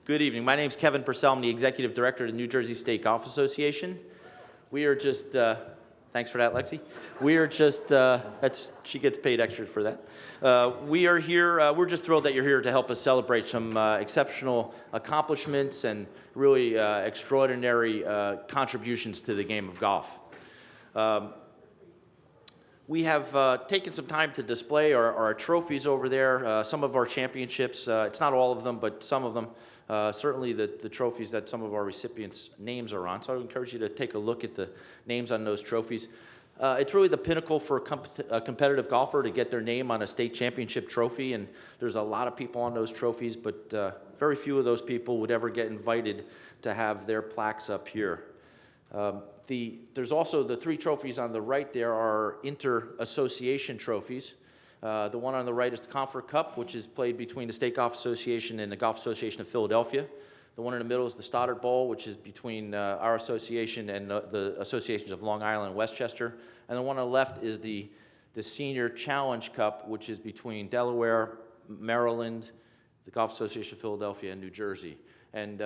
Good evening. My name is Kevin Purcell. I'm the Executive Director of the New Jersey State Golf Association. We are just, thanks for that, Lexi. We are just, she gets paid extra for that. We are here, we're just thrilled that you're here to help us celebrate some exceptional accomplishments and really extraordinary contributions to the game of golf. We have taken some time to display our trophies over there, some of our championships. It's not all of them, but some of them. Certainly the trophies that some of our recipients' names are on. So I would encourage you to take a look at the names on those trophies. It's really the pinnacle for a competitive golfer to get their name on a state championship trophy, and there's a lot of people on those trophies, but very few of those people would ever get invited to have their plaques up here. There's also the three trophies on the right there are inter-association trophies. The one on the right is the Comfort Cup, which is played between the State Golf Association and the Golf Association of Philadelphia. The one in the middle is the Stoddard Bowl, which is between our association and the associations of Long Island and Westchester. And the one on the left is the Senior Challenge Cup, which is between Delaware, Maryland, the Golf Association of Philadelphia, and New Jersey. And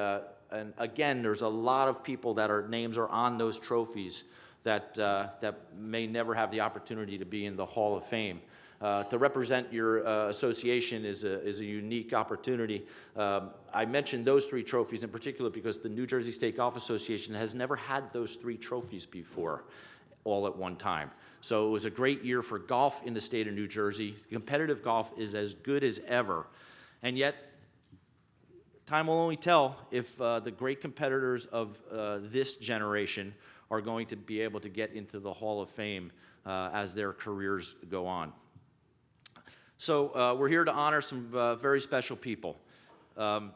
again, there's a lot of people that names are on those trophies that may never have the opportunity to be in the Hall of Fame. To represent your association is a unique opportunity. I mentioned those three trophies in particular because the New Jersey State Golf Association has never had those three trophies before, all at one time. So it was a great year for golf in the state of New Jersey. Competitive golf is as good as ever, and yet time will only tell if the great competitors of this generation are going to be able to get into the Hall of Fame as their careers go on. So we're here to honor some very special people. You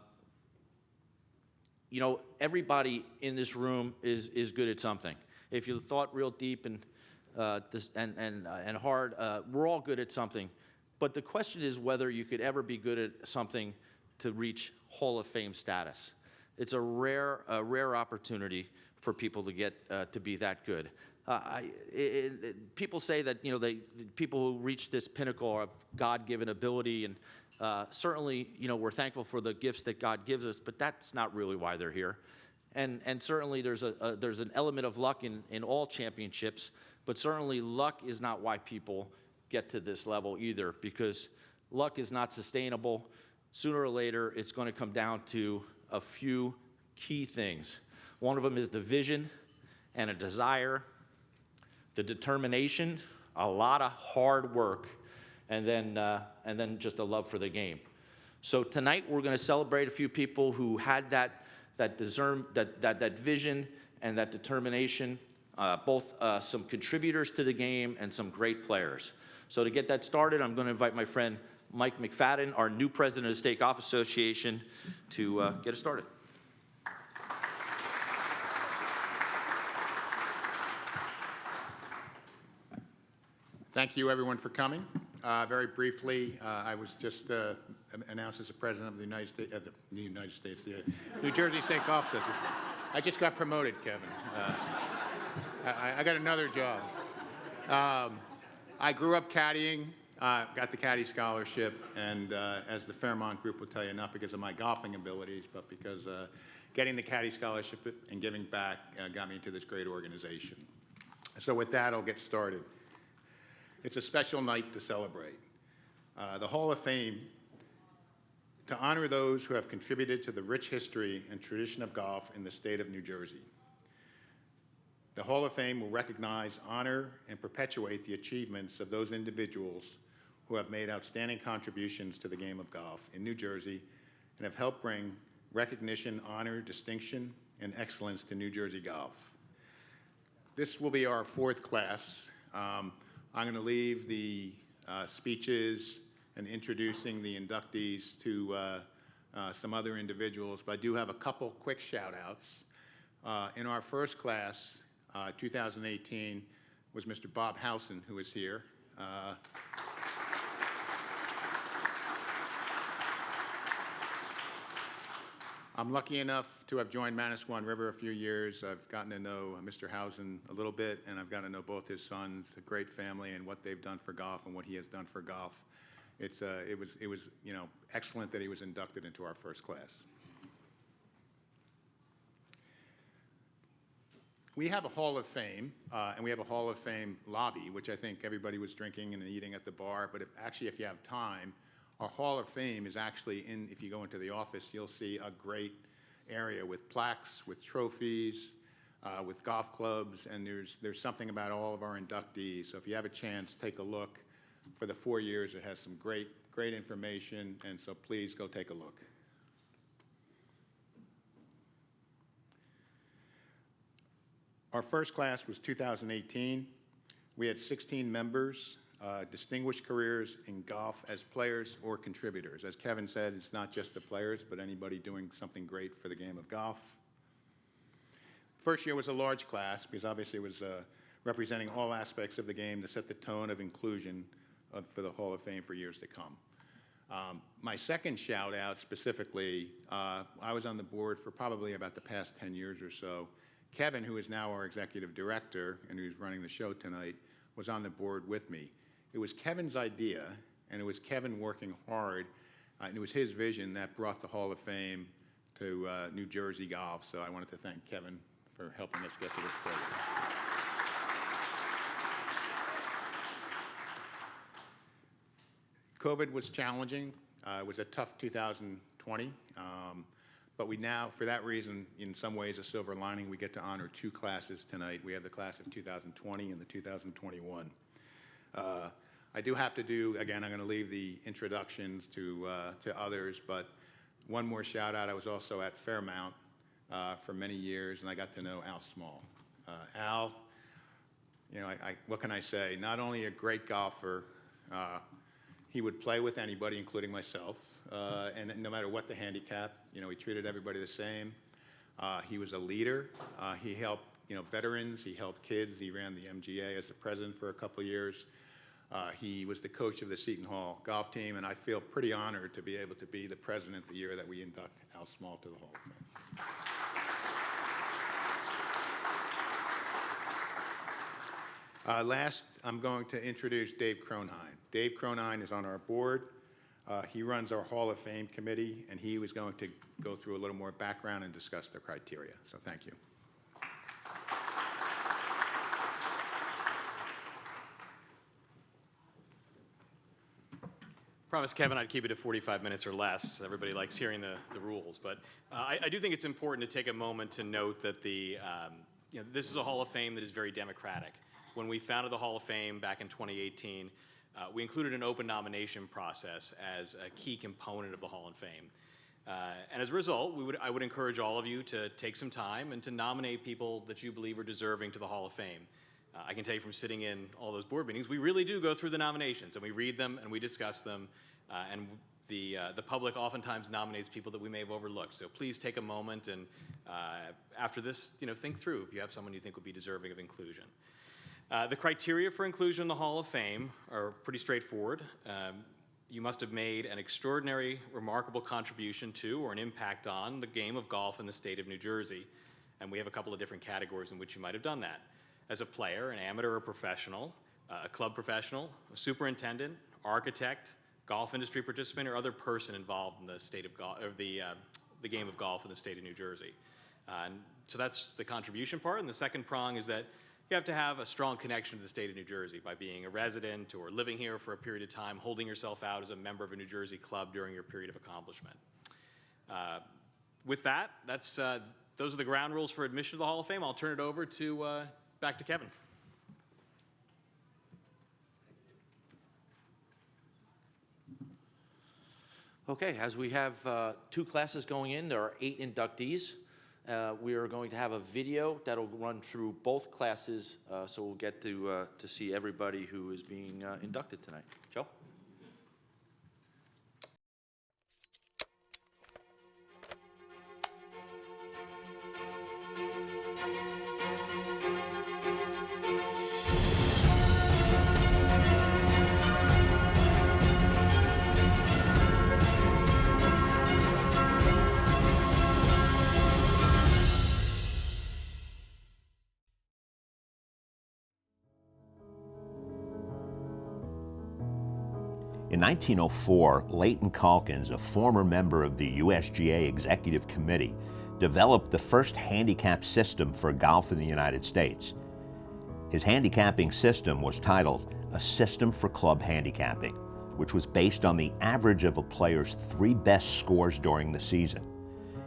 know, everybody in this room is good at something. If you thought real deep and hard, we're all good at something. But the question is whether you could ever be good at something to reach Hall of Fame status. It's a rare opportunity for people to get to be that good. People say that people who reach this pinnacle are God-given ability, and certainly we're thankful for the gifts that God gives us, but that's not really why they're here. And certainly there's an element of luck in all championships, but certainly luck is not why people get to this level either, because luck is not sustainable. Sooner or later, it's going to come down to a few key things. One of them is the vision and a desire, the determination, a lot of hard work, and then just a love for the game. So tonight we're going to celebrate a few people who had that vision and that determination, both some contributors to the game and some great players. So to get that started, I'm going to invite my friend Mike Mcfadden, our new president of the State Golf Association, to get us started. Thank you, everyone, for coming. Very briefly, I was just announced as the president of the New Jersey State Golf Association. I just got promoted, Kevin. I got another job. I grew up caddying, got the caddy scholarship, and as the Fairmont group will tell you, not because of my golfing abilities, but because getting the caddy scholarship and giving back got me into this great organization. So with that, I'll get started. It's a special night to celebrate. The Hall of Fame, to honor those who have contributed to the rich history and tradition of golf in the state of New Jersey. The Hall of Fame will recognize, honor, and perpetuate the achievements of those individuals who have made outstanding contributions to the game of golf in New Jersey and have helped bring recognition, honor, distinction, and excellence to New Jersey golf. This will be our fourth class. I'm going to leave the speeches and introducing the inductees to some other individuals, but I do have a couple quick shout-outs. In our first class, 2018, was Mr. Bob Hausen, who is here. I'm lucky enough to have joined Manasquan River a few years. I've gotten to know Mr. Hausen a little bit, and I've gotten to know both his sons, a great family, and what they've done for golf and what he has done for golf. It was excellent that he was inducted into our first class. we have a Hall of Fame, and we have a Hall of Fame lobby, which I think everybody was drinking and eating at the bar, but if you have time, our Hall of Fame is actually if you go into the office, you'll see a great area with plaques, with trophies, with golf clubs, and there's something about all of our inductees. So if you have a chance, take a look. For the 4 years, it has some great information, and so please go take a look. Our first class was 2018. We had 16 members, distinguished careers in golf as players or contributors. As Kevin said, it's not just the players, but anybody doing something great for the game of golf. First year was a large class because obviously it was representing all aspects of the game to set the tone of inclusion for the Hall of Fame for years to come. My second shout out specifically, I was on the board for probably about the past 10 years or so. Kevin, who is now our executive director and who's running the show tonight, was on the board with me. It was Kevin's idea, and it was Kevin working hard, and it was his vision that brought the Hall of Fame to New Jersey golf. So I wanted to thank Kevin for helping us get to this program. COVID was challenging. It was a tough 2020. But we now, for that reason, in some ways, a silver lining, we get to honor 2 classes tonight. We have the class of 2020 and the 2021. I do have to do, again, I'm going to leave the introductions to others, but one more shout out. I was also at Fairmount for many years, and I got to know Al Small. Al, you know, what can I say? Not only a great golfer, he would play with anybody, including myself, and no matter what the handicap, you know, he treated everybody the same. He was a leader. He helped, you know, veterans. He helped kids. He ran the MGA as the president for a couple of years. He was the coach of the Seton Hall golf team, and I feel pretty honored to be able to be the president the year that we induct Al Small to the Hall of Fame. Last, I'm going to introduce Dave Cronin. Dave Cronin is on our board. He runs our Hall of Fame committee, and he was going to go through a little more background and discuss the criteria. So thank you. Promised Kevin I'd keep it to 45 minutes or less. Everybody likes hearing the rules, but I do think it's important to take a moment to note that this is a Hall of Fame that is very democratic. When we founded the Hall of Fame back in 2018, we included an open nomination process as a key component of the Hall of Fame. And as a result, I would encourage all of you to take some time and to nominate people that you believe are deserving to the Hall of Fame. I can tell you from sitting in all those board meetings, we really do go through the nominations, and we read them and we discuss them, and the public oftentimes nominates people that we may have overlooked. So please take a moment and after this, think through if you have someone you think would be deserving of inclusion. The criteria for inclusion in the Hall of Fame are pretty straightforward. You must have made an extraordinary, remarkable contribution to or an impact on the game of golf in the state of New Jersey. And we have a couple of different categories in which you might have done that. As a player, an amateur or professional, a club professional, a superintendent, architect, golf industry participant, or other person involved in the state of golf, or the game of golf in the state of New Jersey. And so that's the contribution part. And the second prong is that you have to have a strong connection to the state of New Jersey by being a resident or living here for a period of time, holding yourself out as a member of a New Jersey club during your period of accomplishment. With that, those are the ground rules for admission to the Hall of Fame. I'll turn it over to back to Kevin. Okay, as we have 2 classes going in, there are 8 inductees. We are going to have a video that'll run through both classes, so we'll get to see everybody who is being inducted tonight. Joe? In 1904, Leighton Calkins, a former member of the USGA Executive Committee, developed the first handicap system for golf in the United States. His handicapping system was titled A System for Club Handicapping, which was based on the average of a player's 3 best scores during the season.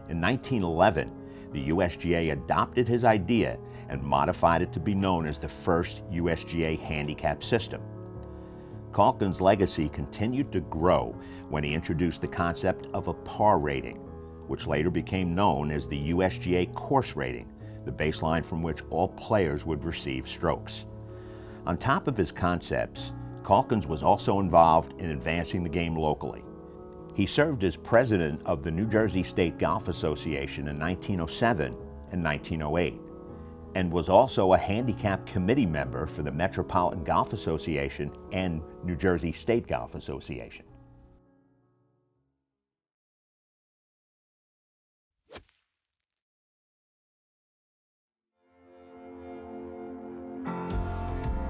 In 1911, the USGA adopted his idea and modified it to be known as the first USGA handicap system. Calkins' legacy continued to grow when he introduced the concept of a par rating, which later became known as the USGA course rating, the baseline from which all players would receive strokes. On top of his concepts, Calkins was also involved in advancing the game locally. He served as president of the New Jersey State Golf Association in 1907 and 1908, and was also a handicap committee member for the Metropolitan Golf Association and New Jersey State Golf Association.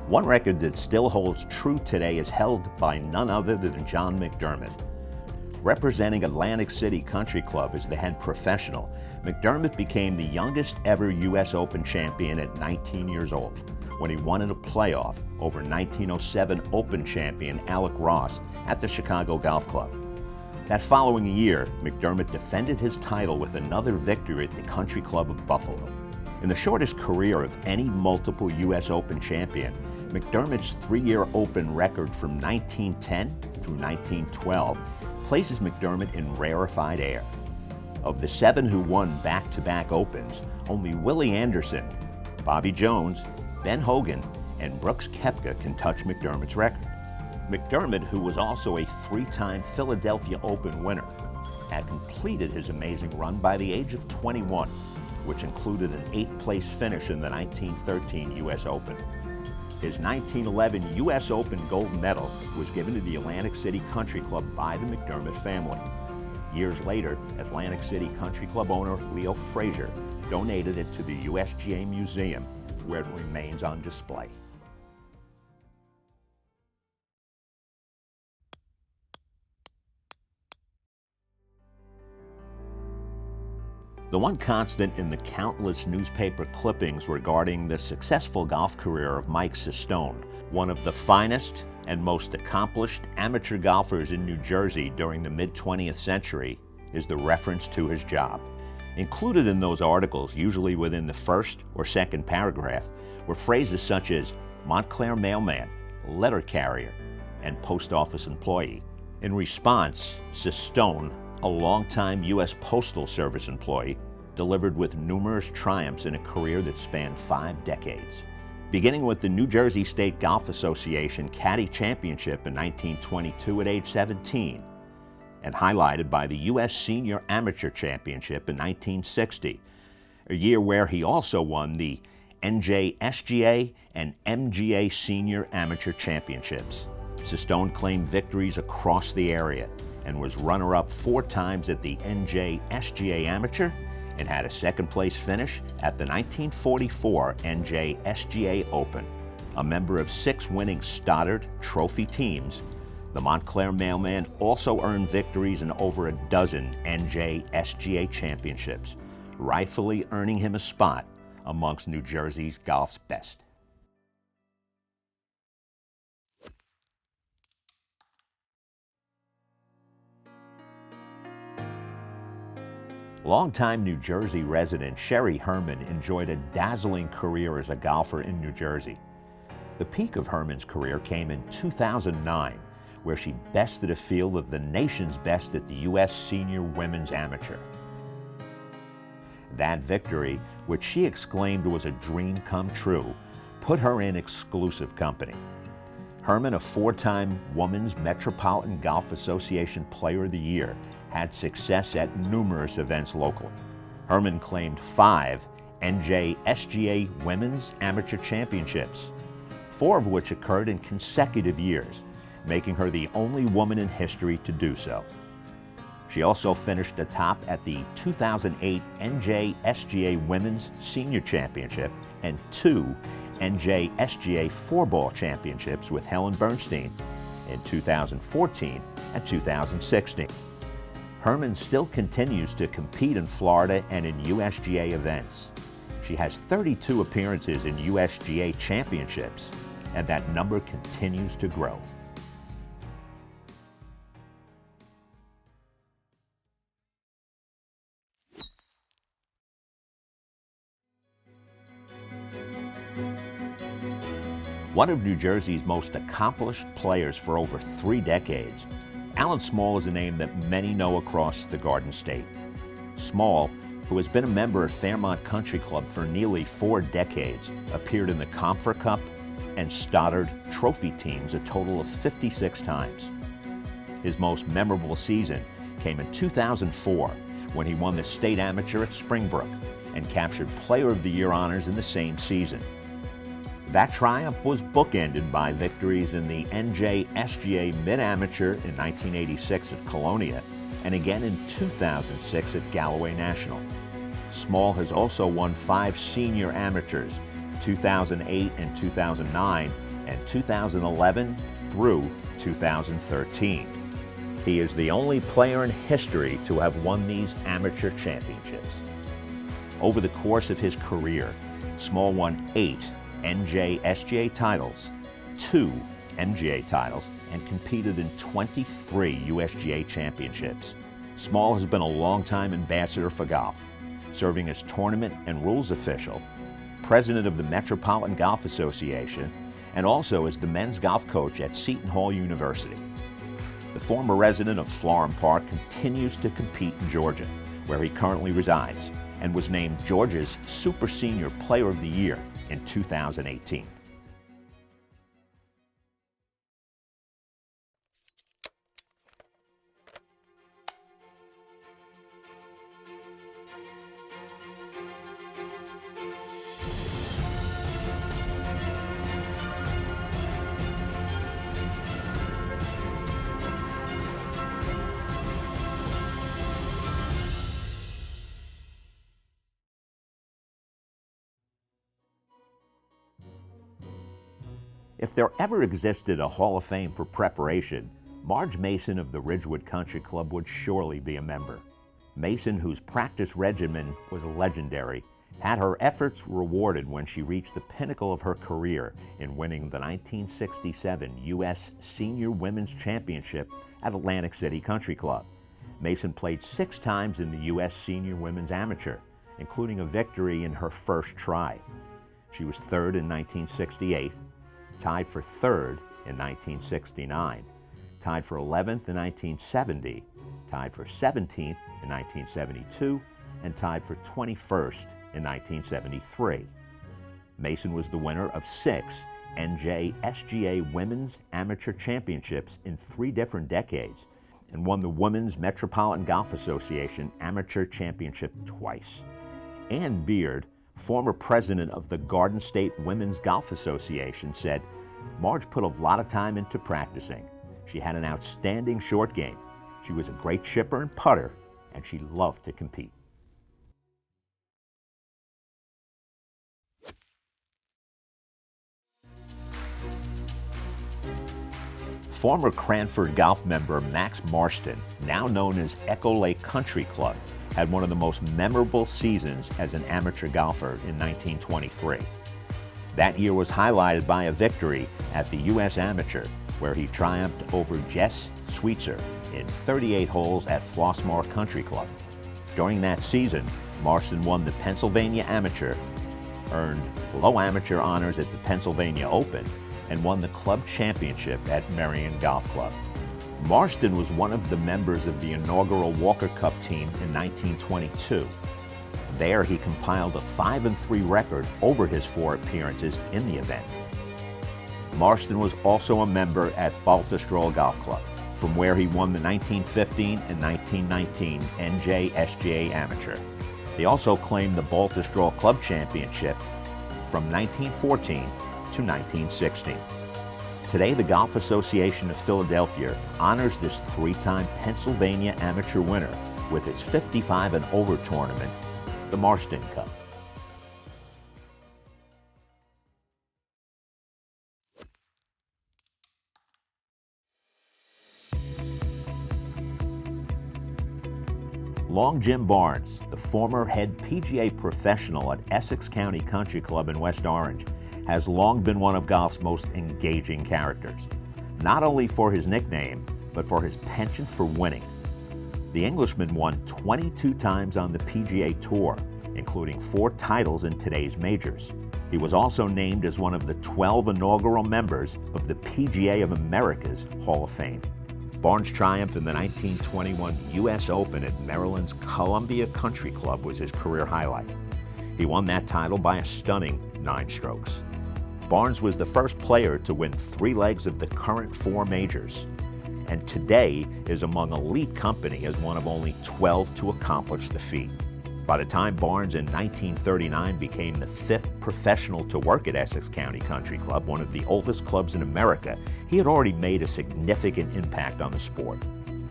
One record that still holds true today is held by none other than John Mcdermott. Representing Atlantic City Country Club as the head professional, Mcdermott became the youngest ever U.S. Open champion at 19 years old when he won in a playoff over 1907 Open champion Alec Ross at the Chicago Golf Club. That following year, Mcdermott defended his title with another victory at the Country Club of Buffalo. In the shortest career of any multiple U.S. Open champion, McDermott's 3-year Open record from 1910 through 1912 places McDermott in rarefied air. Of the 7 who won back-to-back Opens, only Willie Anderson, Bobby Jones, Ben Hogan, and Brooks Koepka can touch McDermott's record. McDermott, who was also a 3-time Philadelphia Open winner, had completed his amazing run by the age of 21, which included an 8th-place finish in the 1913 U.S. Open. His 1911 U.S. Open gold medal was given to the Atlantic City Country Club by the McDermott family. Years later, Atlantic City Country Club owner Leo Frazier donated it to the USGA Museum, where it remains on display. The one constant in the countless newspaper clippings regarding the successful golf career of Mike Seton, one of the finest and most accomplished amateur golfers in New Jersey during the mid-20th century, is the reference to his job. Included in those articles, usually within the first or second paragraph, were phrases such as Montclair mailman, letter carrier, and post office employee. In response, Seton, a longtime U.S. Postal Service employee, delivered with numerous triumphs in a career that spanned 5 decades. Beginning with the New Jersey State Golf Association Caddy Championship in 1922 at age 17, and highlighted by the U.S. Senior Amateur Championship in 1960, a year where he also won the NJSGA and MGA Senior Amateur Championships. Seton claimed victories across the area and was runner-up 4 times at the NJSGA Amateur and had a 2nd-place finish at the 1944 NJSGA Open. A member of 6 winning Stoddard Trophy teams, the Montclair mailman also earned victories in over a dozen NJSGA championships, rightfully earning him a spot amongst New Jersey's golf's best. Longtime New Jersey resident Sherry Herman enjoyed a dazzling career as a golfer in New Jersey. The peak of Herman's career came in 2009, where she bested a field of the nation's best at the U.S. Senior Women's Amateur. That victory, which she exclaimed was a dream come true, put her in exclusive company. Herman, a 4-time Women's Metropolitan Golf Association Player of the Year, had success at numerous events locally. Herman claimed 5 NJSGA Women's Amateur Championships, 4 of which occurred in consecutive years, making her the only woman in history to do so. She also finished atop at the 2008 NJSGA Women's Senior Championship and 2 NJSGA 4-ball championships with Helen Bernstein in 2014 and 2016. Herman still continues to compete in Florida and in USGA events. She has 32 appearances in USGA championships, and that number continues to grow. One of New Jersey's most accomplished players for over 3 decades, Alan Small is a name that many know across the Garden State. Small, who has been a member of Fairmont Country Club for nearly 4 decades, appeared in the Comfort Cup and Stoddard Trophy teams a total of 56 times. His most memorable season came in 2004 when he won the State Amateur at Springbrook and captured Player of the Year honors in the same season. That triumph was bookended by victories in the NJSGA Mid-Amateur in 1986 at Colonia and again in 2006 at Galloway National. Small has also won 5 senior amateurs, 2008 and 2009, and 2011 through 2013. He is the only player in history to have won these amateur championships. Over the course of his career, Small won 8 NJSGA titles, 2 MGA titles, and competed in 23 USGA championships. Small has been a longtime ambassador for golf, serving as tournament and rules official, president of the Metropolitan Golf Association, and also as the men's golf coach at Seton Hall University. The former resident of Florham Park continues to compete in Georgia, where he currently resides, and was named Georgia's Super Senior Player of the Year in 2018. If there ever existed a Hall of Fame for preparation, Marge Mason of the Ridgewood Country Club would surely be a member. Mason, whose practice regimen was legendary, had her efforts rewarded when she reached the pinnacle of her career in winning the 1967 U.S. Senior Women's Championship at Atlantic City Country Club. Mason played 6 times in the U.S. Senior Women's Amateur, including a victory in her first try. She was 3rd in 1968, tied for 3rd in 1969, tied for 11th in 1970, tied for 17th in 1972, and tied for 21st in 1973. Mason was the winner of 6 NJSGA Women's Amateur Championships in 3 different decades and won the Women's Metropolitan Golf Association Amateur Championship twice. Ann Beard, former president of the Garden State Women's Golf Association, said, "Marge put a lot of time into practicing. She had an outstanding short game. She was a great chipper and putter, and she loved to compete." Former Cranford Golf member Max Marston, now known as Echo Lake Country Club, had one of the most memorable seasons as an amateur golfer in 1923. That year was highlighted by a victory at the U.S. Amateur, where he triumphed over Jess Sweetser in 38 holes at Flossmoor Country Club. During that season, Marston won the Pennsylvania Amateur, earned low amateur honors at the Pennsylvania Open, and won the club championship at Merion Golf Club. Marston was one of the members of the inaugural Walker Cup team in 1922. There, he compiled a 5-3 record over his 4 appearances in the event. Marston was also a member at Baltusrol Golf Club, from where he won the 1915 and 1919 NJSGA Amateur. He also claimed the Baltusrol Club Championship from 1914 to 1916. Today, the Golf Association of Philadelphia honors this 3-time Pennsylvania amateur winner with its 55 and over tournament, the Marston Cup. Long Jim Barnes, the former head PGA professional at Essex County Country Club in West Orange, has long been one of golf's most engaging characters, not only for his nickname, but for his penchant for winning. The Englishman won 22 times on the PGA Tour, including 4 titles in today's majors. He was also named as one of the 12 inaugural members of the PGA of America's Hall of Fame. Barnes' triumph in the 1921 U.S. Open at Maryland's Columbia Country Club was his career highlight. He won that title by a stunning 9 strokes. Barnes was the first player to win 3 legs of the current 4 majors, and today is among elite company as one of only 12 to accomplish the feat. By the time Barnes in 1939 became the 5th professional to work at Essex County Country Club, one of the oldest clubs in America, he had already made a significant impact on the sport.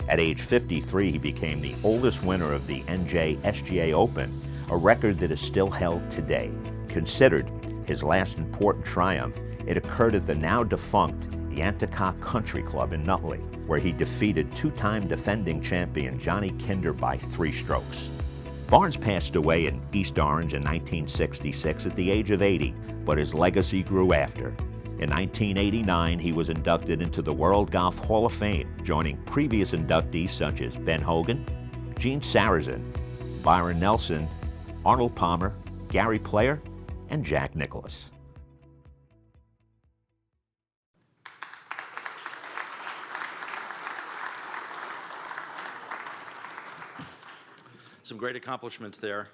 At age 53, he became the oldest winner of the NJSGA Open, a record that is still held today. Considered his last important triumph, it occurred at the now defunct Yanticott Country Club in Nutley, where he defeated 2-time defending champion Johnny Kinder by 3 strokes. Barnes passed away in East Orange in 1966 at the age of 80, but his legacy grew after. In 1989, he was inducted into the World Golf Hall of Fame, joining previous inductees such as Ben Hogan, Gene Sarazen, Byron Nelson, Arnold Palmer, Gary Player, and Jack Nicklaus. Some great accomplishments there.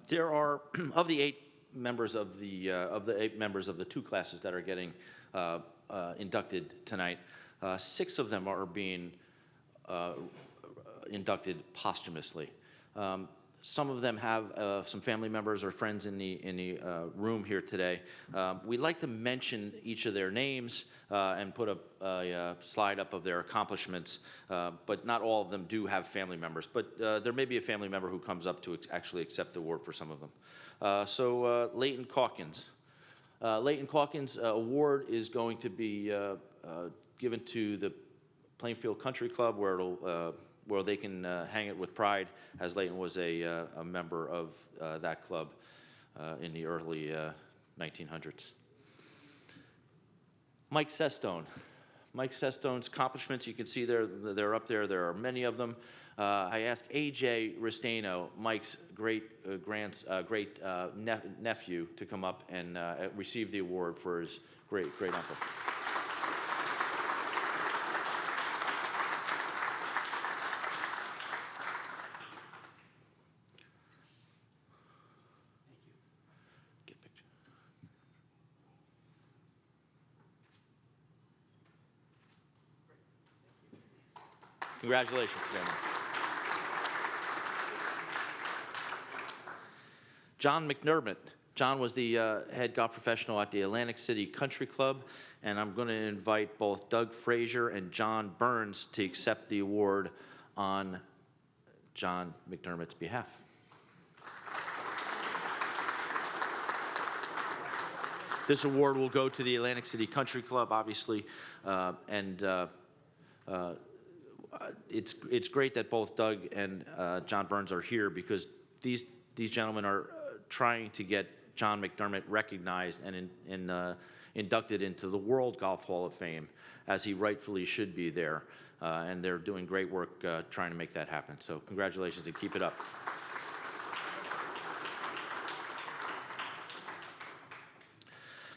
There are of the 8 members of the 8 members of the 2 classes that are getting inducted tonight. 6 of them are being inducted posthumously. Some of them have some family members or friends in the room here today. We'd like to mention each of their names and put a slide up of their accomplishments, but not all of them do have family members. But there may be a family member who comes up to actually accept the award for some of them. So Leighton Calkins. Leighton Calkins award is going to be given to the Plainfield Country Club, where they can hang it with pride, as Leighton was a member of that club in the early 1900s. Mike Seton. Mike Seton's accomplishments, you can see they're up there. There are many of them. I asked A.J. Restaino, Mike's great nephew, to come up and receive the award for his great uncle. Congratulations, family. John Mcdermott. John was the head golf professional at the Atlantic City Country Club, and I'm going to invite both Doug Frazier and John Burns to accept the award on John McDermott's behalf. This award will go to the Atlantic City Country Club, obviously, and it's great that both Doug and John Burns are here, because these gentlemen are trying to get John McDermott recognized and inducted into the World Golf Hall of Fame, as he rightfully should be there, and they're doing great work trying to make that happen. So congratulations and keep it up.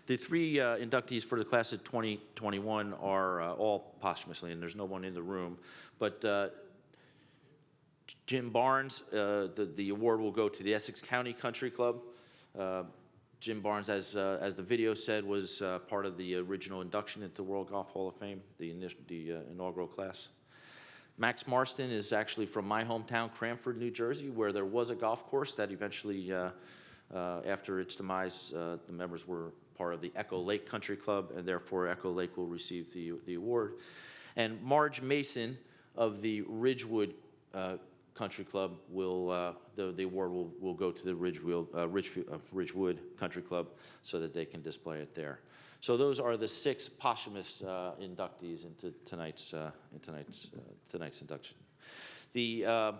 The 3 inductees for the class of 2021 are all posthumously, and there's no one in the room. But Jim Barnes, the award will go to the Essex County Country Club. Jim Barnes, as the video said, was part of the original induction into the World Golf Hall of Fame, the inaugural class. Max Marston is actually from my hometown, Cranford, New Jersey, where there was a golf course that eventually, after its demise, the members were part of the Echo Lake Country Club, and therefore Echo Lake will receive the award. And Marge Mason of the Ridgewood Country Club will, the award will go to the Ridgewood Country Club, so that they can display it there. So those are the 6 posthumous inductees into tonight's induction. The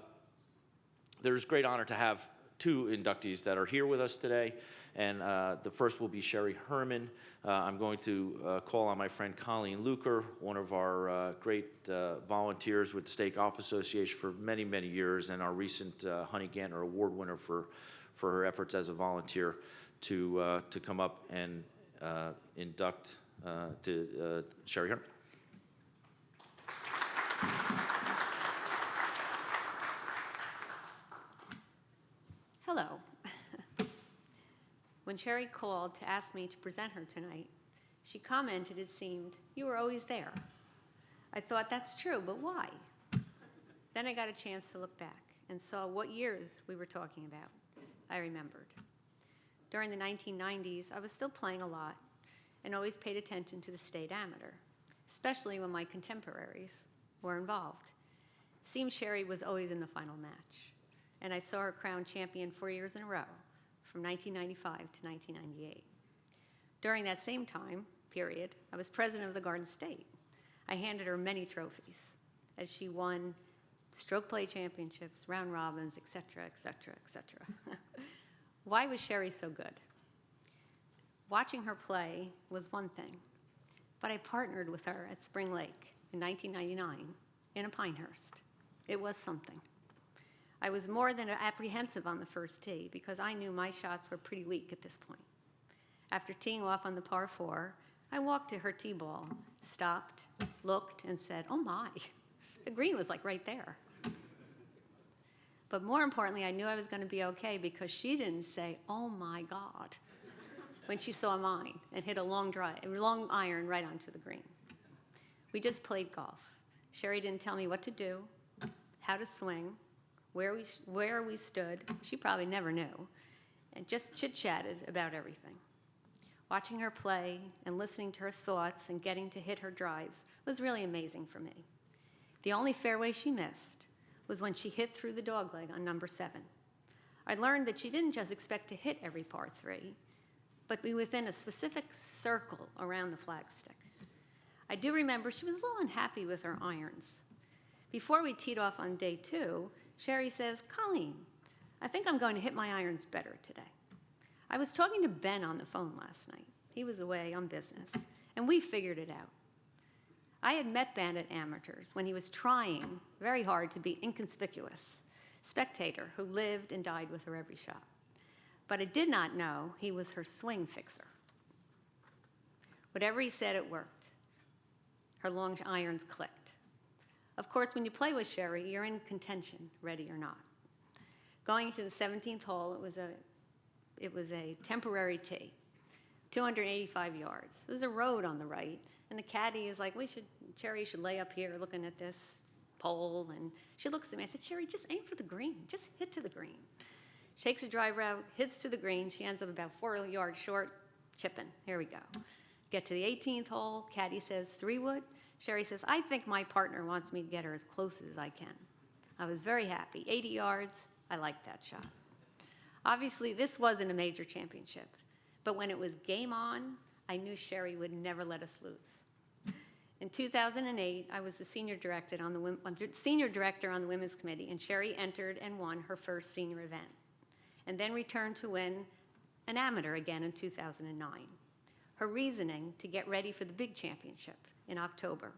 there's great honor to have two inductees that are here with us today. And the first will be Sherry Herman. I'm going to call on my friend Colleen Luker, one of our great volunteers with the State Golf Association for many, many years, and our recent Honey Ganter Award winner for her efforts as a volunteer, to come up and induct Sherry Herman. Hello. When Sherry called to ask me to present her tonight, she commented it seemed, "You were always there." I thought, that's true, but why? Then I got a chance to look back and saw what years we were talking about. I remembered. During the 1990s, I was still playing a lot and always paid attention to the state amateur, especially when my contemporaries were involved. Seemed Sherry was always in the final match, and I saw her crowned champion 4 years in a row, from 1995 to 1998. During that same time period, I was president of the Garden State. I handed her many trophies as she won stroke play championships, round robins, et cetera, et cetera, et cetera. Why was Sherry so good? Watching her play was one thing, but I partnered with her at Spring Lake in 1999 in a Pinehurst. It was something. I was more than apprehensive on the first tee because I knew my shots were pretty weak at this point. After teeing off on the par 4, I walked to her tee ball, stopped, looked, and said, "Oh my, the green was like right there." But more importantly, I knew I was going to be okay because she didn't say, "Oh my God," when she saw mine and hit a long iron right onto the green. We just played golf. Sherry didn't tell me what to do, how to swing, where we stood. She probably never knew, and just chit-chatted about everything. Watching her play and listening to her thoughts and getting to hit her drives was really amazing for me. The only fairway she missed was when she hit through the dogleg on number 7. I learned that she didn't just expect to hit every par 3, but be within a specific circle around the flagstick. I do remember she was a little unhappy with her irons. Before we teed off on day 2, Sherry says, "Colleen, I think I'm going to hit my irons better today." I was talking to Ben on the phone last night. He was away on business, and we figured it out. I had met Ben at Amateurs when he was trying very hard to be inconspicuous, spectator who lived and died with her every shot. But I did not know he was her swing fixer. Whatever he said, it worked. Her long irons clicked. Of course, when you play with Sherry, you're in contention, ready or not. Going to the 17th hole, it was a temporary tee, 285 yards. There's a road on the right, and the caddy is like, Sherry should lay up here looking at this pole, and she looks at me. I said, "Sherry, just aim for the green. Just hit to the green." Shakes a drive route, hits to the green. She ends up about 4 yards short, chipping. Here we go. Get to the 18th hole. Caddy says 3-wood. Sherry says, "I think my partner wants me to get her as close as I can." I was very happy. 80 yards. I liked that shot. Obviously, this wasn't a major championship, but when it was game on, I knew Sherry would never let us lose. In 2008, I was the senior director on the Women's Committee, and Sherry entered and won her first senior event, and then returned to win an amateur again in 2009. Her reasoning to get ready for the big championship in October,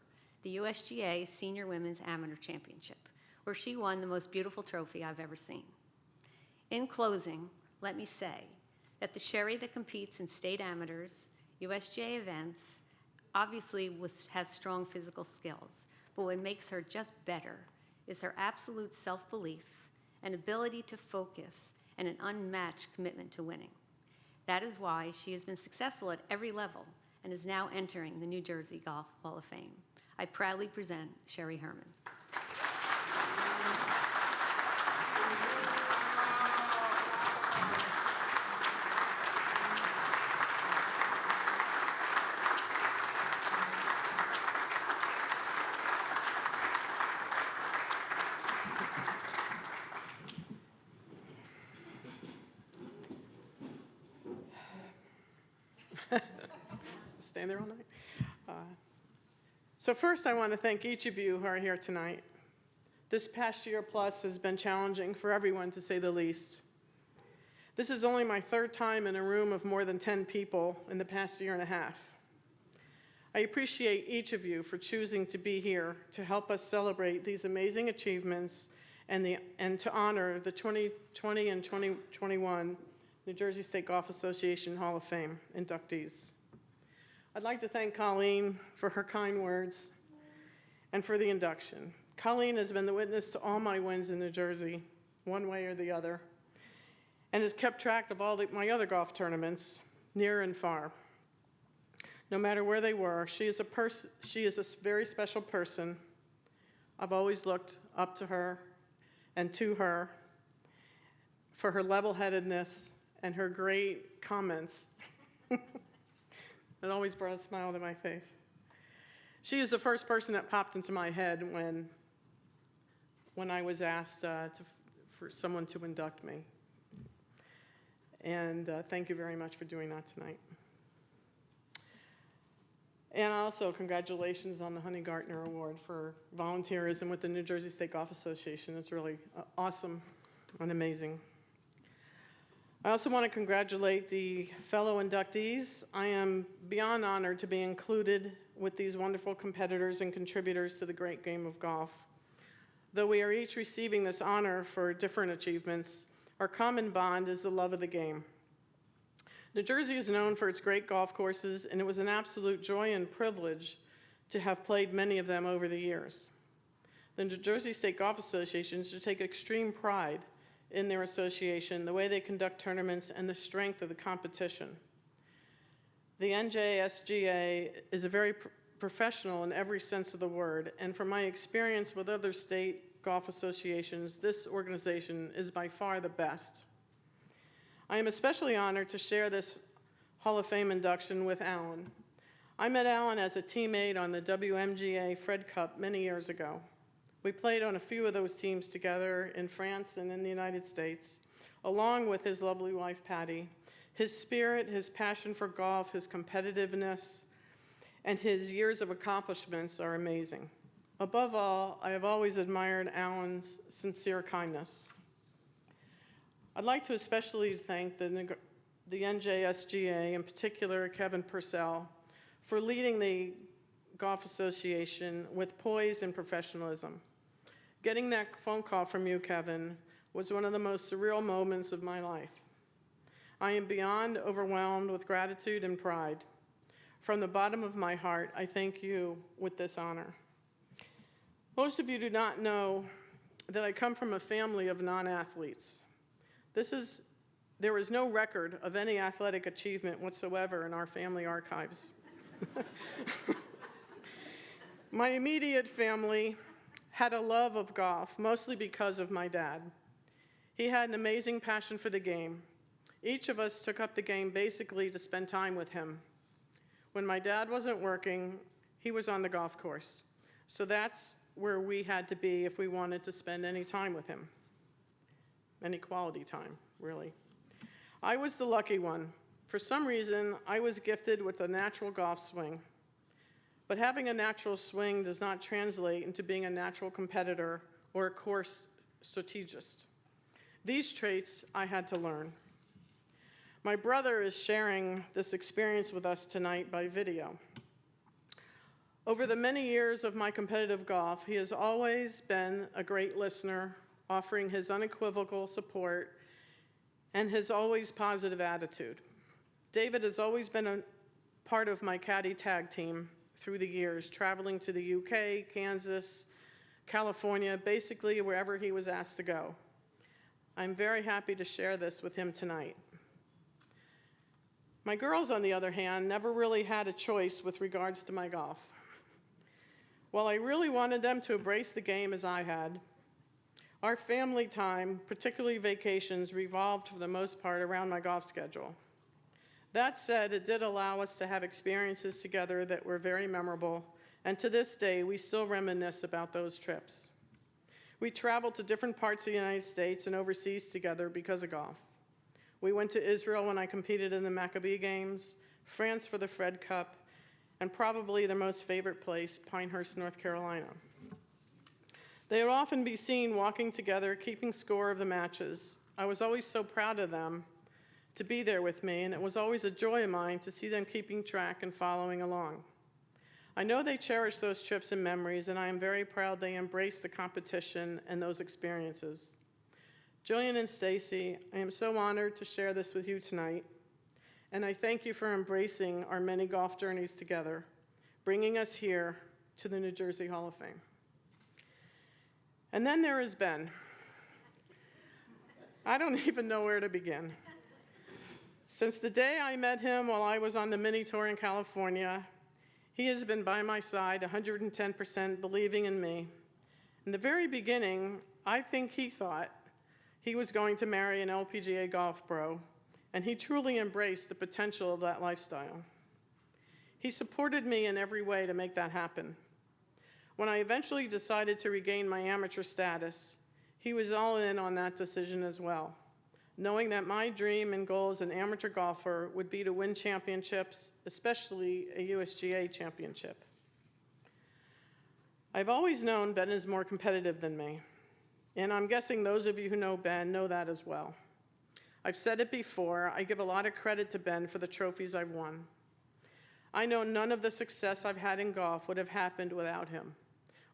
the USGA Senior Women's Amateur Championship, where she won the most beautiful trophy I've ever seen. In closing, let me say that the Sherry that competes in state amateurs, USGA events, obviously has strong physical skills, but what makes her just better is her absolute self-belief, an ability to focus, and an unmatched commitment to winning. That is why she has been successful at every level and is now entering the New Jersey Golf Hall of Fame. I proudly present Sherry Herman. Staying there all night. So first, I want to thank each of you who are here tonight. This past year plus has been challenging for everyone, to say the least. This is only my third time in a room of more than 10 people in the past year and a half. I appreciate each of you for choosing to be here to help us celebrate these amazing achievements and to honor the 2020 and 2021 New Jersey State Golf Association Hall of Fame inductees. I'd like to thank Colleen for her kind words and for the induction. Colleen has been the witness to all my wins in New Jersey, one way or the other, and has kept track of all my other golf tournaments, near and far. No matter where they were, she is a very special person. I've always looked up to her and to her for her level-headedness and her great comments. It always brought a smile to my face. She is the first person that popped into my head when I was asked for someone to induct me. And thank you very much for doing that tonight. And also, congratulations on the Honey Gartner Award for volunteerism with the New Jersey State Golf Association. It's really awesome and amazing. I also want to congratulate the fellow inductees. I am beyond honored to be included with these wonderful competitors and contributors to the great game of golf. Though we are each receiving this honor for different achievements, our common bond is the love of the game. New Jersey is known for its great golf courses, and it was an absolute joy and privilege to have played many of them over the years. The New Jersey State Golf Association should take extreme pride in their association, the way they conduct tournaments, and the strength of the competition. The NJSGA is a very professional in every sense of the word, and from my experience with other state golf associations, this organization is by far the best. I am especially honored to share this Hall of Fame induction with Alan. I met Alan as a teammate on the WMGA Fred Cup many years ago. We played on a few of those teams together in France and in the United States, along with his lovely wife, Patty. His spirit, his passion for golf, his competitiveness, and his years of accomplishments are amazing. Above all, I have always admired Alan's sincere kindness. I'd like to especially thank the NJSGA, in particular Kevin Purcell, for leading the Golf Association with poise and professionalism. Getting that phone call from you, Kevin, was one of the most surreal moments of my life. I am beyond overwhelmed with gratitude and pride. From the bottom of my heart, I thank you with this honor. Most of you do not know that I come from a family of non-athletes. There is no record of any athletic achievement whatsoever in our family archives. My immediate family had a love of golf, mostly because of my dad. He had an amazing passion for the game. Each of us took up the game basically to spend time with him. When my dad wasn't working, he was on the golf course. So that's where we had to be if we wanted to spend any time with him. Any quality time, really. I was the lucky one. For some reason, I was gifted with a natural golf swing. But having a natural swing does not translate into being a natural competitor or a course strategist. These traits I had to learn. My brother is sharing this experience with us tonight by video. Over the many years of my competitive golf, he has always been a great listener, offering his unequivocal support and his always positive attitude. David has always been a part of my caddy tag team through the years, traveling to the UK, Kansas, California, basically wherever he was asked to go. I'm very happy to share this with him tonight. My girls, on the other hand, never really had a choice with regards to my golf. While I really wanted them to embrace the game as I had, our family time, particularly vacations, revolved for the most part around my golf schedule. That said, it did allow us to have experiences together that were very memorable, and to this day, we still reminisce about those trips. We traveled to different parts of the United States and overseas together because of golf. We went to Israel when I competed in the Maccabee Games, France for the Fred Cup, and probably their most favorite place, Pinehurst, North Carolina. They would often be seen walking together, keeping score of the matches. I was always so proud of them to be there with me, and it was always a joy of mine to see them keeping track and following along. I know they cherish those trips and memories, and I am very proud they embraced the competition and those experiences. Jillian and Stacy, I am so honored to share this with you tonight, and I thank you for embracing our many golf journeys together, bringing us here to the New Jersey Hall of Fame. And then there is Ben. I don't even know where to begin. Since the day I met him while I was on the mini tour in California, he has been by my side 110% believing in me. In the very beginning, I think he thought he was going to marry an LPGA golf pro, and he truly embraced the potential of that lifestyle. He supported me in every way to make that happen. When I eventually decided to regain my amateur status, he was all in on that decision as well, knowing that my dream and goal as an amateur golfer would be to win championships, especially a USGA championship. I've always known Ben is more competitive than me, and I'm guessing those of you who know Ben know that as well. I've said it before, I give a lot of credit to Ben for the trophies I've won. I know none of the success I've had in golf would have happened without him,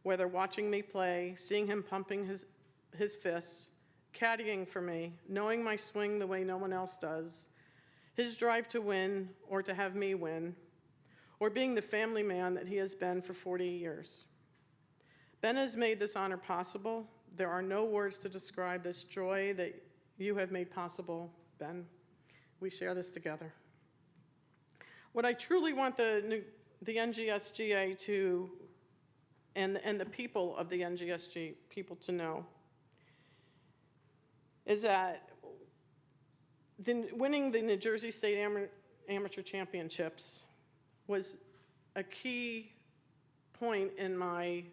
whether watching me play, seeing him pumping his fists, caddying for me, knowing my swing the way no one else does, his drive to win or to have me win, or being the family man that he has been for 40 years. Ben has made this honor possible. There are no words to describe this joy that you have made possible, Ben. We share this together. What I truly want the NJSGA to, and the people of the NJSGA people to know, is that winning the New Jersey State Amateur Championships was a key point in my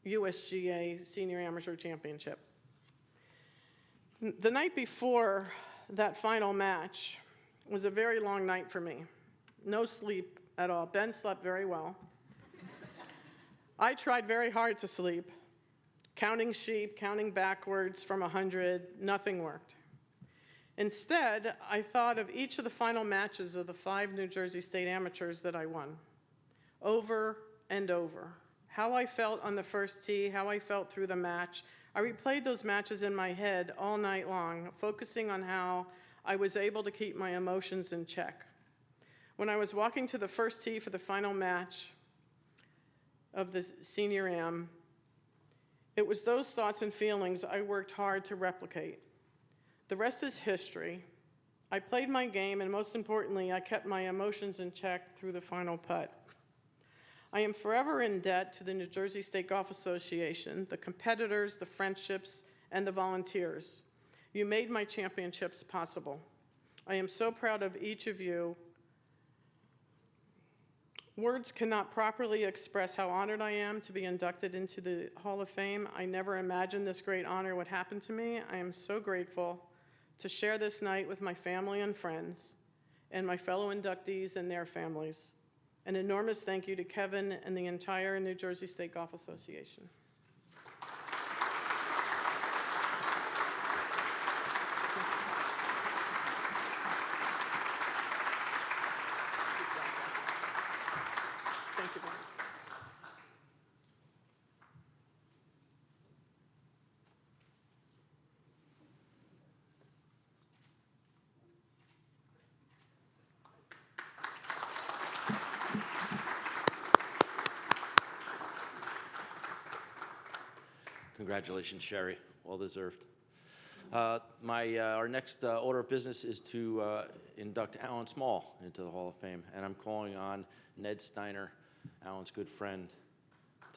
USGA Senior Amateur Championship. The night before that final match was a very long night for me. No sleep at all. Ben slept very well. I tried very hard to sleep. Counting sheep, counting backwards from 100, nothing worked. Instead, I thought of each of the final matches of the 5 New Jersey State Amateurs that I won, over and over. How I felt on the first tee, how I felt through the match. I replayed those matches in my head all night long, focusing on how I was able to keep my emotions in check. When I was walking to the first tee for the final match of the Senior Am, it was those thoughts and feelings I worked hard to replicate. The rest is history. I played my game, and most importantly, I kept my emotions in check through the final putt. I am forever in debt to the New Jersey State Golf Association, the competitors, the friendships, and the volunteers. You made my championships possible. I am so proud of each of you. Words cannot properly express how honored I am to be inducted into the Hall of Fame. I never imagined this great honor would happen to me. I am so grateful to share this night with my family and friends and my fellow inductees and their families. An enormous thank you to Kevin and the entire New Jersey State Golf Association. Thank you, Ben. Congratulations, Sherry. Well deserved. Our next order of business is to induct Alan Small into the Hall of Fame, and I'm calling on Ned Steiner, Alan's good friend,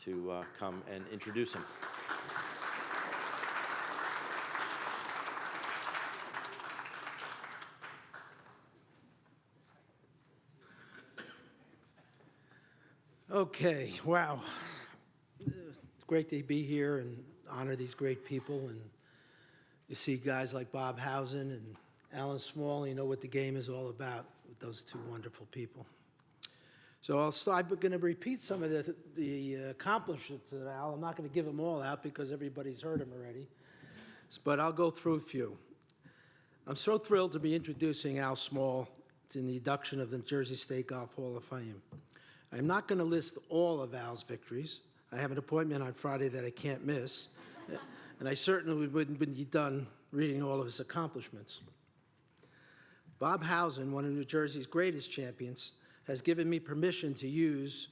to come and introduce him. Okay, wow. It's great to be here and honor these great people. And you see guys like Bob Hausen and Alan Small, you know what the game is all about with those two wonderful people. So I'm going to repeat some of the accomplishments of Al. I'm not going to give them all out because everybody's heard them already, but I'll go through a few. I'm so thrilled to be introducing Al Small in the induction of the Jersey State Golf Hall of Fame. I'm not going to list all of Al's victories. I have an appointment on Friday that I can't miss, and I certainly wouldn't be done reading all of his accomplishments. Bob Hausen, one of New Jersey's greatest champions, has given me permission to use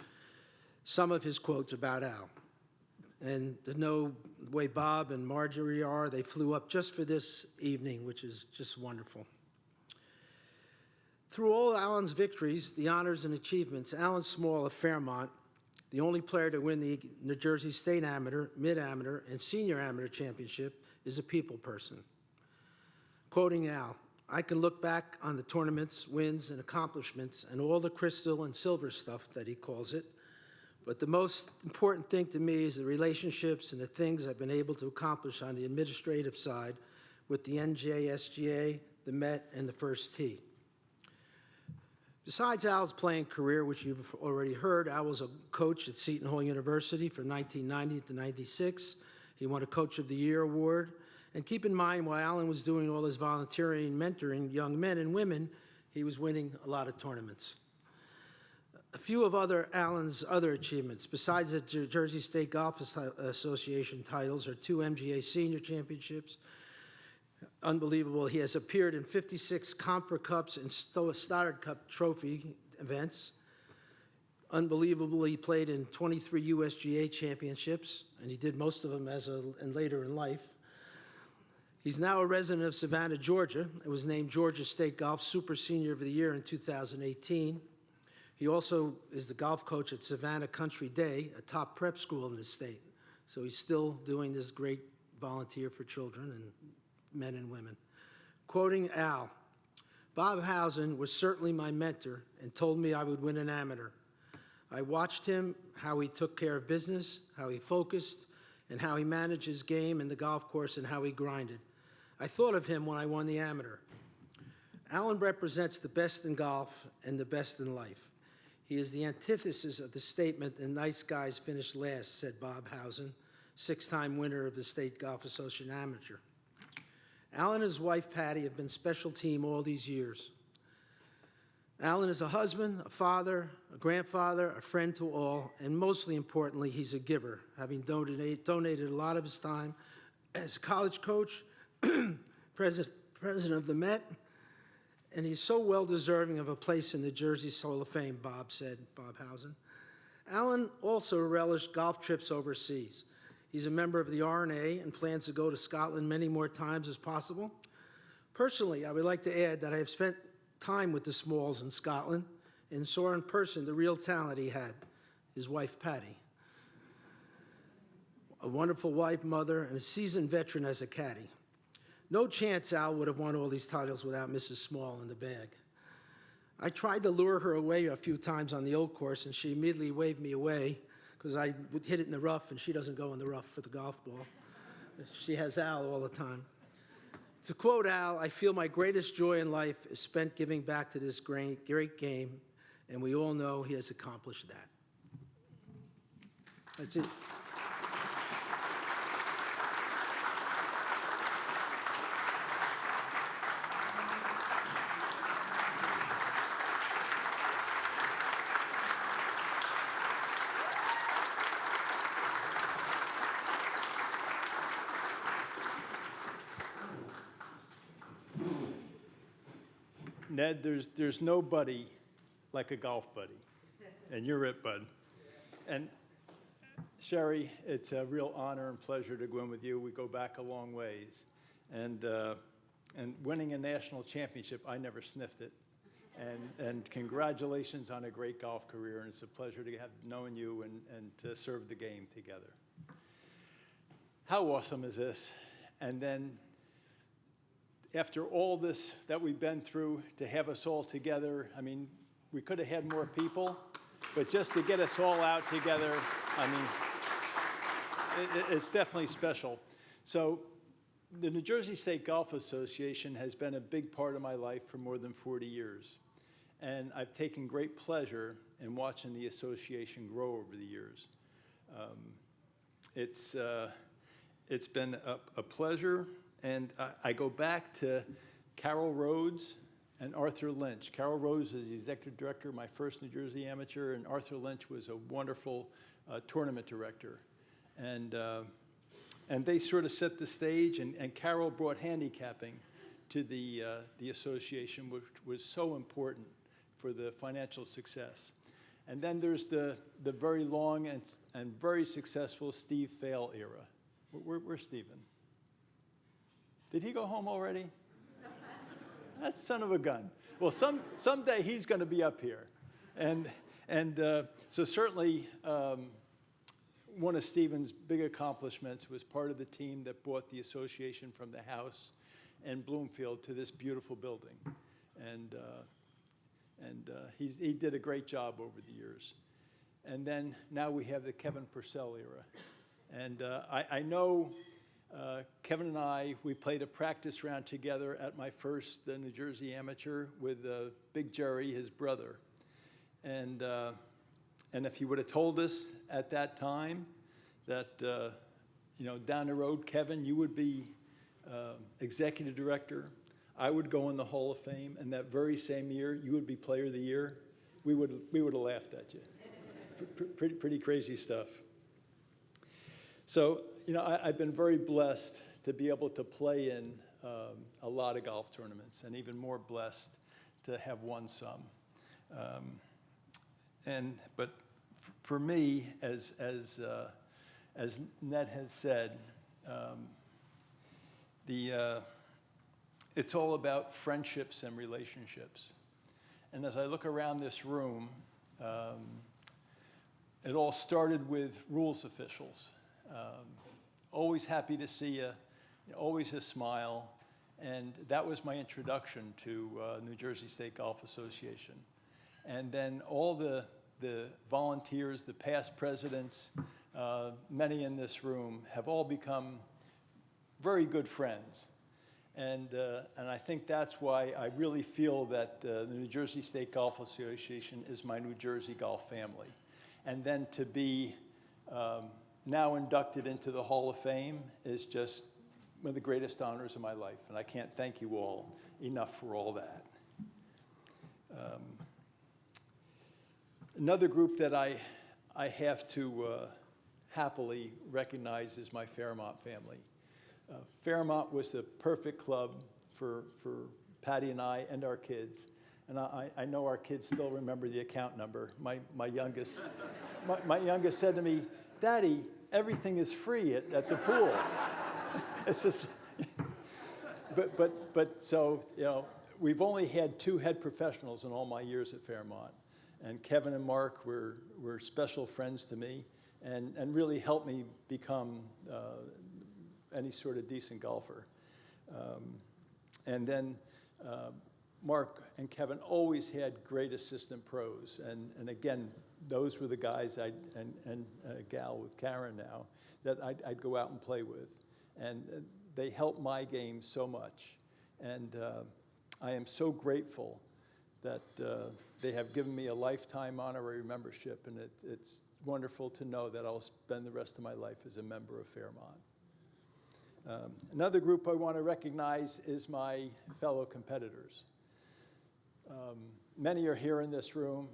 some of his quotes about Al. And to know the way Bob and Marjorie are, they flew up just for this evening, which is just wonderful. Through all Alan's victories, the honors and achievements, Alan Small of Fairmont, the only player to win the New Jersey State Amateur, Mid-Amateur, and Senior Amateur Championship, is a people person. Quoting Al, "I can look back on the tournaments, wins, and accomplishments, and all the crystal and silver stuff that he calls it, but the most important thing to me is the relationships and the things I've been able to accomplish on the administrative side with the NJSGA, the Met, and the First Tee." Besides Al's playing career, which you've already heard, Al was a coach at Seton Hall University from 1990 to 96. He won a Coach of the Year award. And keep in mind, while Alan was doing all his volunteering and mentoring young men and women, he was winning a lot of tournaments. A few of Alan's other achievements, besides the Jersey State Golf Association titles, are 2 MGA Senior Championships. Unbelievable, he has appeared in 56 Comfort Cups and Stoddard Cup trophy events. Unbelievable, he played in 23 USGA championships, and he did most of them and later in life. He's now a resident of Savannah, Georgia, and was named Georgia State Golf Super Senior of the Year in 2018. He also is the golf coach at Savannah Country Day, a top prep school in the state. So he's still doing this great volunteer for children and men and women. Quoting Al, "Bob Hausen was certainly my mentor and told me I would win an amateur. I watched him, how he took care of business, how he focused, and how he managed his game in the golf course and how he grinded. I thought of him when I won the amateur. Alan represents the best in golf and the best in life. He is the antithesis of the statement that nice guys finish last," said Bob Hausen, 6-time winner of the State Golf Association Amateur. Alan and his wife, Patty, have been special team all these years. Alan is a husband, a father, a grandfather, a friend to all, and mostly importantly, he's a giver, having donated a lot of his time as a college coach, president of the Met, and he's so well-deserving of a place in the Jersey Hall of Fame, Bob said, Bob Hausen. Alan also relished golf trips overseas. He's a member of the R&A and plans to go to Scotland many more times as possible. Personally, I would like to add that I have spent time with the Smalls in Scotland and saw in person the real talent he had, his wife, Patty. A wonderful wife, mother, and a seasoned veteran as a caddy. No chance Al would have won all these titles without Mrs. Small in the bag. I tried to lure her away a few times on the old course, and she immediately waved me away because I would hit it in the rough, and she doesn't go in the rough for the golf ball. She has Al all the time. To quote Al, "I feel my greatest joy in life is spent giving back to this great game," and we all know he has accomplished that. That's it. Ned, there's nobody like a golf buddy, and you're it, bud. And Sherry, it's a real honor and pleasure to go in with you. We go back a long ways, and winning a national championship, I never sniffed it. And congratulations on a great golf career, and it's a pleasure to have known you and to serve the game together. How awesome is this? And then, after all this that we've been through, to have us all together, I mean, we could have had more people, but just to get us all out together, I mean, it's definitely special. So the New Jersey State Golf Association has been a big part of my life for more than 40 years. and I've taken great pleasure in watching the association grow over the years. It's been a pleasure, and I go back to Carol Rhodes and Arthur Lynch. Carol Rhodes is the executive director of my first New Jersey Amateur, and Arthur Lynch was a wonderful tournament director. And they sort of set the stage, and Carol brought handicapping to the association, which was so important for the financial success. And then there's the very long and very successful Steve Fail era. Where's Stephen? Did he go home already? That son of a gun. Well, someday he's going to be up here. And so certainly one of Stephen's big accomplishments was part of the team that brought the association from the house in Bloomfield to this beautiful building. And he did a great job over the years. And then now we have the Kevin Purcell era. And I know Kevin and I, we played a practice round together at my first New Jersey Amateur with Big Jerry, his brother. And if he would have told us at that time that, down the road, Kevin, you would be executive director, I would go in the Hall of Fame, and that very same year, you would be Player of the Year, we would have laughed at you. Pretty crazy stuff. So, I've been very blessed to be able to play in a lot of golf tournaments, and even more blessed to have won some. But for me, as Ned has said, it's all about friendships and relationships. And as I look around this room, it all started with rules officials. Always happy to see you, always a smile. And that was my introduction to New Jersey State Golf Association. And then all the volunteers, the past presidents, many in this room have all become very good friends. And I think that's why I really feel that the New Jersey State Golf Association is my New Jersey golf family. And then to be now inducted into the Hall of Fame is just one of the greatest honors of my life. And I can't thank you all enough for all that. Another group that I have to happily recognize is my Fairmont family. Fairmont was the perfect club for Patty and I and our kids. And I know our kids still remember the account number. My youngest said to me, "Daddy, everything is free at the pool." It's just, but so, we've only had 2 head professionals in all my years at Fairmont. And Kevin and Mark were special friends to me and really helped me become any sort of decent golfer. And then Mark and Kevin always had great assistant pros. And again, those were the guys and a gal with Karen now that I'd go out and play with. And they helped my game so much. And I am so grateful that they have given me a lifetime honorary membership, and it's wonderful to know that I'll spend the rest of my life as a member of Fairmont. Another group I want to recognize is my fellow competitors. Many are here in this room.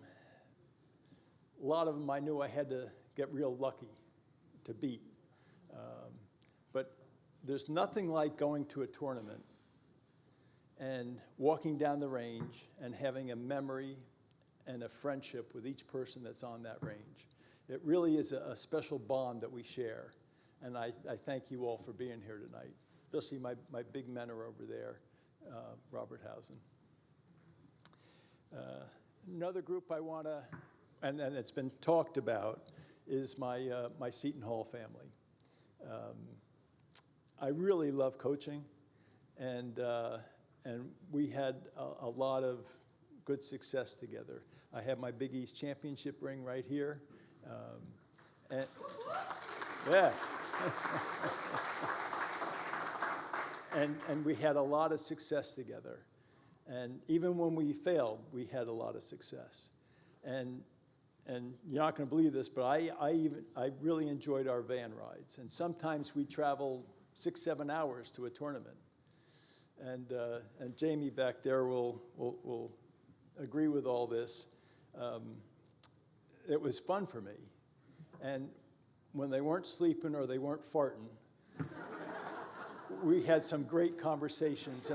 A lot of them I knew I had to get real lucky to beat. But there's nothing like going to a tournament and walking down the range and having a memory and a friendship with each person that's on that range. It really is a special bond that we share. And I thank you all for being here tonight, especially my big mentor over there, Robert Hausen. Another group I want to, and it's been talked about, is my Seton Hall family. I really love coaching, and we had a lot of good success together. I have my Big East Championship ring right here. Yeah. and we had a lot of success together. And even when we failed, we had a lot of success. And you're not going to believe this, but I really enjoyed our van rides. And sometimes we travel 6-7 hours to a tournament. And Jamie back there will agree with all this. It was fun for me. And when they weren't sleeping or they weren't farting, we had some great conversations.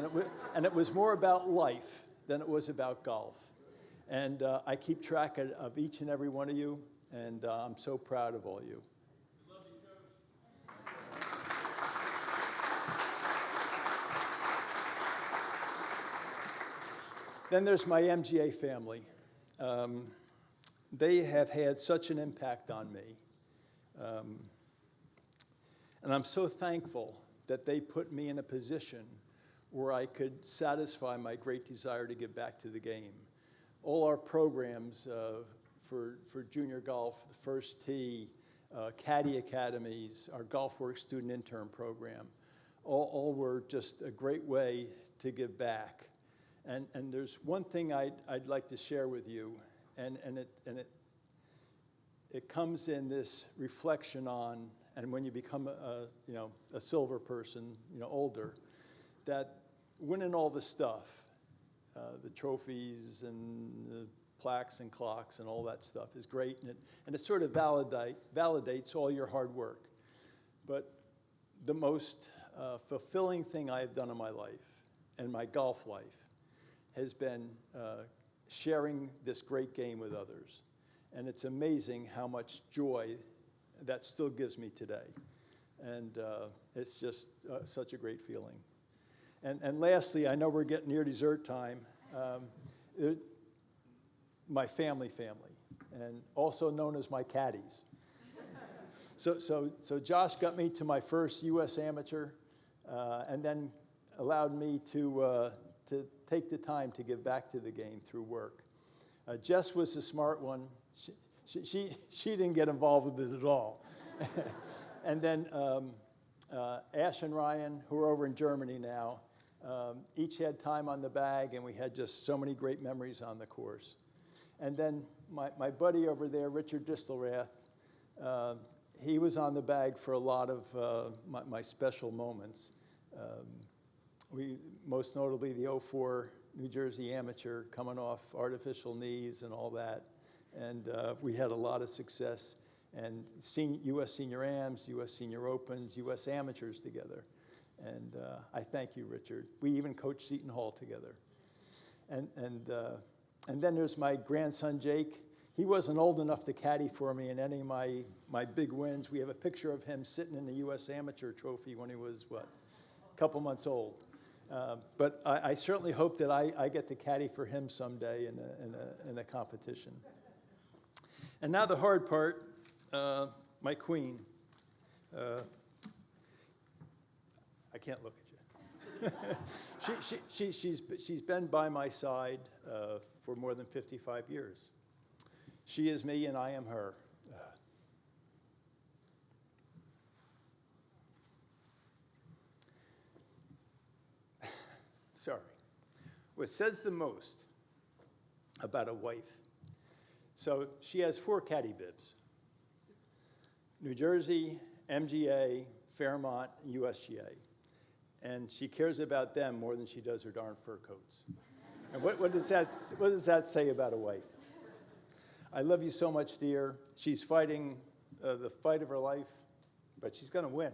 And it was more about life than it was about golf. And I keep track of each and every one of you, and I'm so proud of all you. Love you, Coach. Then there's my MGA family. They have had such an impact on me. And I'm so thankful that they put me in a position where I could satisfy my great desire to give back to the game. All our programs for junior golf, the First Tee, Caddy Academies, our GolfWorks student intern program, all were just a great way to give back. And there's one thing I'd like to share with you, and it comes in this reflection on, and when you become a silver person, older, that winning all the stuff, the trophies and the plaques and clocks and all that stuff is great, and it sort of validates all your hard work. But the most fulfilling thing I've done in my life, and my golf life, has been sharing this great game with others. And it's amazing how much joy that still gives me today. And it's just such a great feeling. And lastly, I know we're getting near dessert time. My family, and also known as my caddies. So Josh got me to my first U.S. Amateur, and then allowed me to take the time to give back to the game through work. Jess was the smart one. She didn't get involved with it at all. And then Ash and Ryan, who are over in Germany now, each had time on the bag, and we had just so many great memories on the course. And then my buddy over there, Richard Distelrath, he was on the bag for a lot of my special moments. Most notably the '04 New Jersey Amateur, coming off artificial knees and all that. And we had a lot of success. And U.S. Senior Ams, U.S. Senior Opens, U.S. Amateurs together. And I thank you, Richard. We even coached Seton Hall together. And then there's my grandson, Jake. He wasn't old enough to caddy for me in any of my big wins. We have a picture of him sitting in the U.S. Amateur trophy when he was, a couple months old. But I certainly hope that I get to caddy for him someday in a competition. And now the hard part, my queen. I can't look at you. She's been by my side for more than 55 years. She is me and I am her. Sorry. What says the most about a wife? So she has 4 caddy bibs. New Jersey, MGA, Fairmont, USGA. And she cares about them more than she does her darn fur coats. And what does that say about a wife? I love you so much, dear. She's fighting the fight of her life, but she's going to win.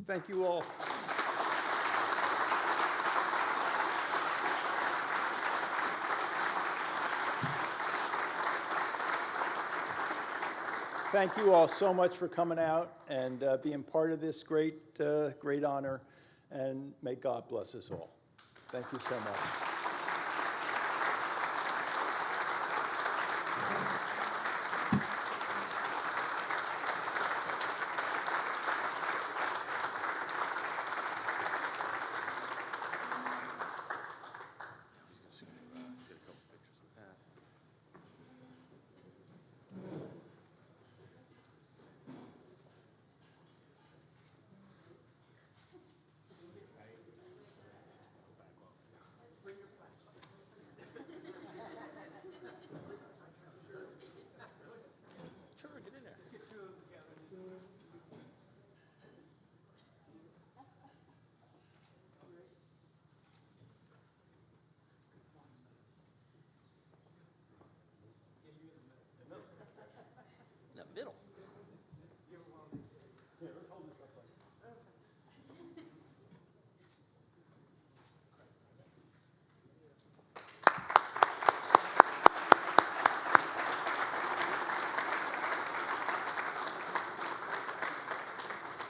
Thank you all. Thank you all so much for coming out and being part of this great honor, and may God bless us all. Thank you so much.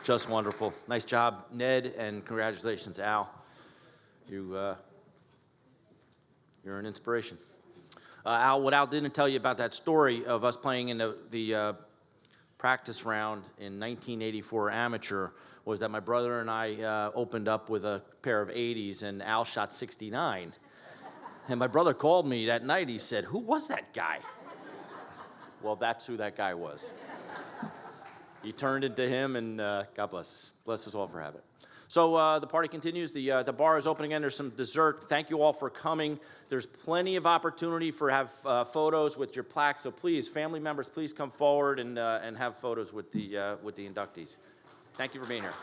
Just wonderful. Nice job, Ned, and congratulations, Al. You're an inspiration. Al, what Al didn't tell you about that story of us playing in the practice round in 1984 amateur was that my brother and I opened up with a pair of 80s, and Al shot 69. And my brother called me that night. He said, "Who was that guy?" Well, that's who that guy was. He turned into him, and God bless us. Bless us all for having it. So the party continues. The bar is open again. There's some dessert. Thank you all for coming. There's plenty of opportunity for have photos with your plaques. So please, family members, please come forward and have photos with the inductees. Thank you for being here.